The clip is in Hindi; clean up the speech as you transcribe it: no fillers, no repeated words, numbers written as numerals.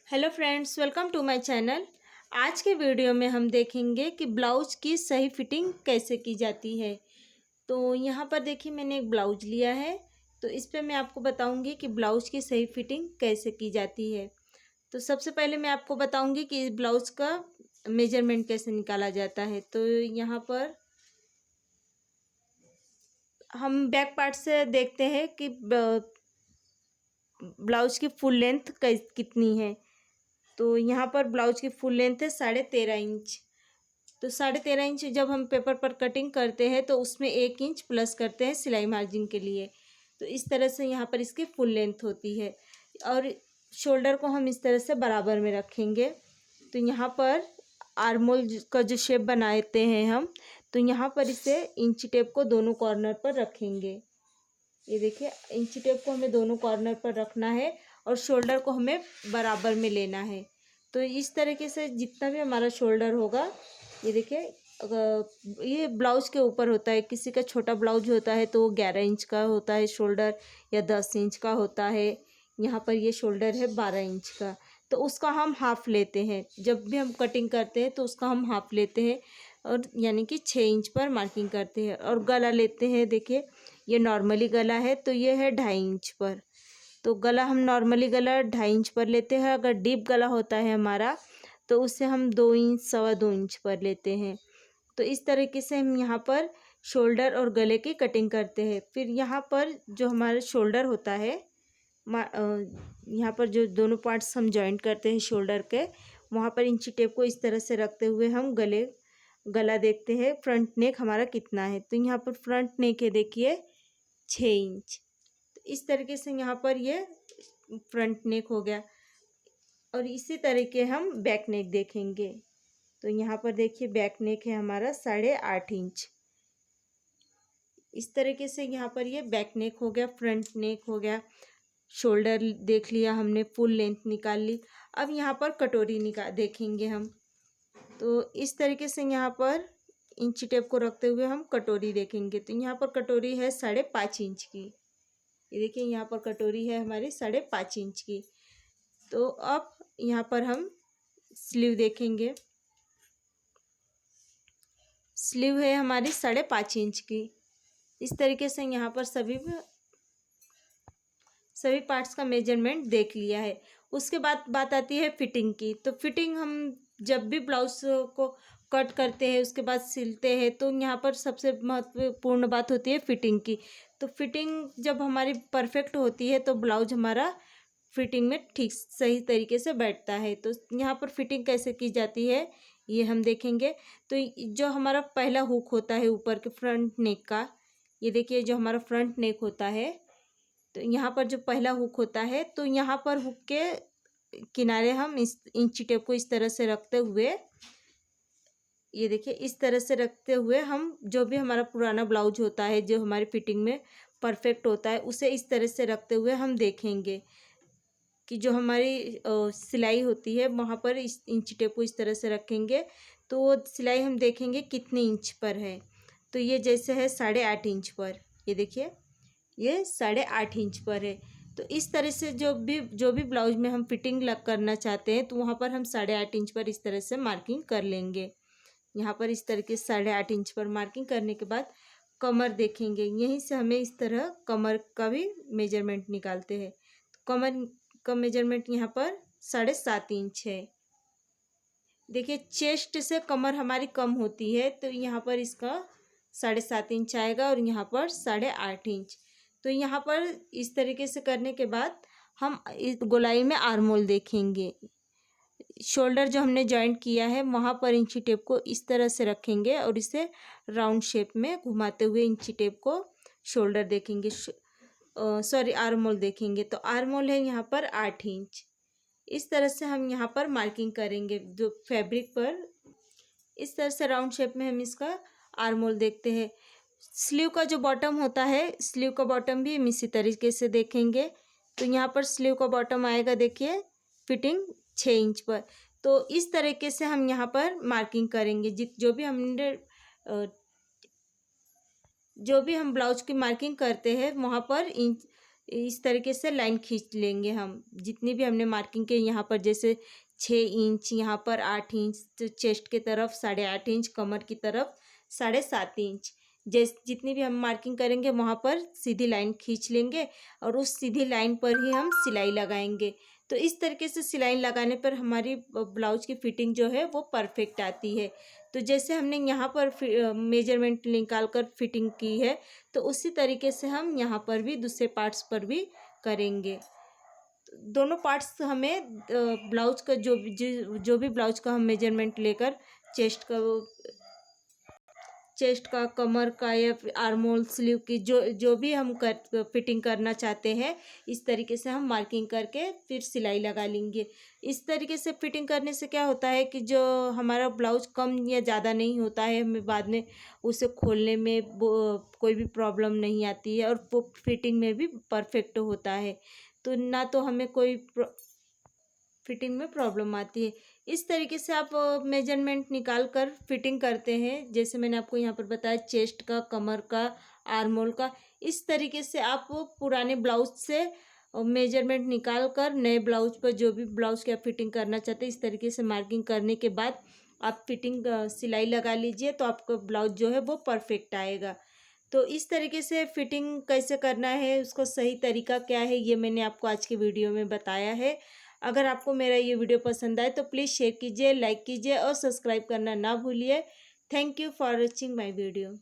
Hello friends, welcome to my channel. आज के वीडियो में हम देखेंगे कि ब्लाउज की सही फिटिंग कैसे की जाती है। तो यहाँ पर देखिए, मैंने एक ब्लाउज लिया है। तो इस पे मैं आपको बताऊंगी कि ब्लाउज की सही फिटिंग कैसे की जाती है। तो सबसे पहले मैं आपको बताऊंगी कि इस ब्लाउज का मेजरमेंट कैसे निकाला जाता है। तो यहाँ पर हम बैक पार्ट से देखते हैं कि ब्लाउज की फुल लेंथ कितनी है। तो यहाँ पर ब्लाउज की फुल लेंथ है 13.5 इंच। तो 13.5 इंच जब हम पेपर पर कटिंग करते हैं तो उसमें 1 इंच प्लस करते हैं सिलाई मार्जिन के लिए। तो इस तरह से यहाँ पर इसकी फुल लेंथ होती है। और शोल्डर को हम इस तरह से बराबर में रखेंगे। तो यहाँ पर आर्मोल का जो शेप बनाते हैं हम, तो यहाँ पर इसे इंची टेप को दोनों कॉर्नर पर रखेंगे। ये देखिए, इंची टेप को हमें दोनों कॉर्नर पर रखना है और शोल्डर को हमें बराबर में लेना है। तो इस तरीके से जितना भी हमारा शोल्डर होगा, ये देखिए, ये ब्लाउज के ऊपर होता है। किसी का छोटा ब्लाउज होता है तो वो 11 इंच का होता है शोल्डर, या 10 इंच का होता है। यहाँ पर ये शोल्डर है 12 इंच का। तो उसका हम हाफ लेते हैं। जब भी हम कटिंग करते हैं तो उसका हम हाफ लेते हैं, और यानी कि 6 इंच पर मार्किंग करते हैं। और गला लेते हैं, देखिए ये नॉर्मली गला है तो ये है 2.5 इंच पर। तो गला हम नॉर्मली गला 2.5 इंच पर लेते हैं। अगर डीप गला होता है हमारा तो उससे हम 2 इंच 2.25 इंच पर लेते हैं। तो इस तरीके से हम यहाँ पर शोल्डर और गले की कटिंग करते हैं। फिर यहाँ पर जो हमारा शोल्डर होता है, यहाँ पर जो दोनों पार्ट्स हम जॉइंट करते हैं शोल्डर के, वहाँ पर इंची टेप को इस तरह से रखते हुए हम गला देखते हैं फ्रंट नेक हमारा कितना है। तो यहाँ पर फ्रंट नेक है, देखिए 6 इंच। तो इस तरीके से यहाँ पर ये फ्रंट नेक हो गया। और इसी तरीके हम बैक नेक देखेंगे। तो यहाँ पर देखिए, बैक नेक है हमारा 8.5 इंच। इस तरीके से यहाँ पर ये बैक नेक हो गया, फ्रंट नेक हो गया। शोल्डर देख लिया हमने, फुल लेंथ निकाल ली। अब यहाँ पर कटोरी देखेंगे हम। तो इस तरीके से यहाँ पर इंची टेप को रखते हुए हम कटोरी देखेंगे। तो यहाँ पर कटोरी है 5.5 इंच की। ये देखिए, यहाँ पर कटोरी है हमारी 5.5 इंच की। तो अब यहाँ पर हम स्लीव देखेंगे। स्लीव है हमारी 5.5 इंच की। इस तरीके से यहाँ पर सभी पार्ट्स का मेजरमेंट देख लिया है। उसके बाद बात आती है फिटिंग की। तो फिटिंग हम जब भी ब्लाउज को कट करते हैं उसके बाद सिलते हैं, तो यहाँ पर सबसे महत्वपूर्ण बात होती है फिटिंग की। तो फिटिंग जब हमारी परफेक्ट होती है तो ब्लाउज हमारा फिटिंग में ठीक सही तरीके से बैठता है। तो यहाँ पर फिटिंग कैसे की जाती है ये हम देखेंगे। तो जो हमारा पहला हुक होता है ऊपर के फ्रंट नेक का, ये देखिए जो हमारा फ्रंट नेक होता है, तो यहाँ पर जो पहला हुक होता है, तो यहाँ पर हुक के किनारे हम इस इंची टेप को इस तरह से रखते हुए, ये देखिए इस तरह से रखते हुए हम जो भी हमारा पुराना ब्लाउज होता है जो हमारी फिटिंग में परफेक्ट होता है, उसे इस तरह से रखते हुए हम देखेंगे कि जो हमारी सिलाई होती है वहाँ पर इस इंची टेप को इस तरह से रखेंगे तो वो सिलाई हम देखेंगे कितने इंच पर है। तो ये जैसे है 8.5 इंच पर, ये देखिए ये 8.5 इंच पर है। तो इस तरह से जो भी ब्लाउज में हम फिटिंग करना चाहते हैं तो वहाँ पर हम 8.5 इंच पर इस तरह से मार्किंग कर लेंगे। यहाँ पर इस तरह के 8.5 इंच पर मार्किंग करने के बाद कमर देखेंगे। यहीं से हमें इस तरह कमर का भी मेजरमेंट निकालते हैं। तो कमर का मेजरमेंट यहाँ पर 7.5 इंच है। देखिए, चेस्ट से कमर हमारी कम होती है तो यहाँ पर इसका 7.5 इंच आएगा और यहाँ पर 8.5 इंच। तो यहाँ पर इस तरीके से करने के बाद हम इस गोलाई में आर्मोल देखेंगे। शोल्डर जो हमने जॉइंट किया है वहाँ पर इंची टेप को इस तरह से रखेंगे और इसे राउंड शेप में घुमाते हुए इंची टेप को शोल्डर देखेंगे, सॉरी आर्मोल देखेंगे। तो आर्मोल है यहाँ पर 8 इंच। इस तरह से हम यहाँ पर मार्किंग करेंगे जो फैब्रिक पर। इस तरह से राउंड शेप में हम इसका आर्मोल देखते हैं। स्लीव का जो बॉटम होता है, स्लीव का बॉटम भी हम इसी तरीके से देखेंगे। तो यहाँ पर स्लीव का बॉटम आएगा, देखिए फिटिंग 6 इंच पर। तो इस तरीके से हम यहाँ पर मार्किंग करेंगे। जो भी हम ब्लाउज की मार्किंग करते हैं वहाँ पर इस तरीके से लाइन खींच लेंगे हम। जितनी भी हमने मार्किंग की यहाँ पर, जैसे 6 इंच, यहाँ पर 8 इंच, तो चेस्ट की तरफ 8.5 इंच, कमर की तरफ 7.5 इंच, जितनी भी हम मार्किंग करेंगे वहाँ पर सीधी लाइन खींच लेंगे और उस सीधी लाइन पर ही हम सिलाई लगाएंगे। तो इस तरीके से सिलाई लगाने पर हमारी ब्लाउज की फिटिंग जो है वो परफेक्ट आती है। तो जैसे हमने यहाँ पर मेजरमेंट निकाल कर फिटिंग की है, तो उसी तरीके से हम यहाँ पर भी दूसरे पार्ट्स पर भी करेंगे। दोनों पार्ट्स हमें ब्लाउज का जो भी ब्लाउज का हम मेजरमेंट लेकर चेस्ट का, कमर का या आर्म होल, स्लीव की जो भी हम फिटिंग करना चाहते हैं, इस तरीके से हम मार्किंग करके फिर सिलाई लगा लेंगे। इस तरीके से फिटिंग करने से क्या होता है कि जो हमारा ब्लाउज कम या ज़्यादा नहीं होता है, हमें बाद में उसे खोलने में कोई भी प्रॉब्लम नहीं आती है और वो फिटिंग में भी परफेक्ट होता है। तो ना तो हमें कोई फिटिंग में प्रॉब्लम आती है। इस तरीके से आप मेजरमेंट निकाल कर फिटिंग करते हैं। जैसे मैंने आपको यहाँ पर बताया चेस्ट का, कमर का, आर्म होल का, इस तरीके से आप पुराने ब्लाउज से मेजरमेंट निकाल कर नए ब्लाउज पर जो भी ब्लाउज की आप फिटिंग करना चाहते हैं, इस तरीके से मार्किंग करने के बाद आप फिटिंग सिलाई लगा लीजिए, तो आपका ब्लाउज जो है वो परफेक्ट आएगा। तो इस तरीके से फिटिंग कैसे करना है, उसका सही तरीका क्या है, ये मैंने आपको आज के वीडियो में बताया है। अगर आपको मेरा ये वीडियो पसंद आए तो प्लीज़ शेयर कीजिए, लाइक कीजिए और सब्सक्राइब करना ना भूलिए। Thank you for watching my video.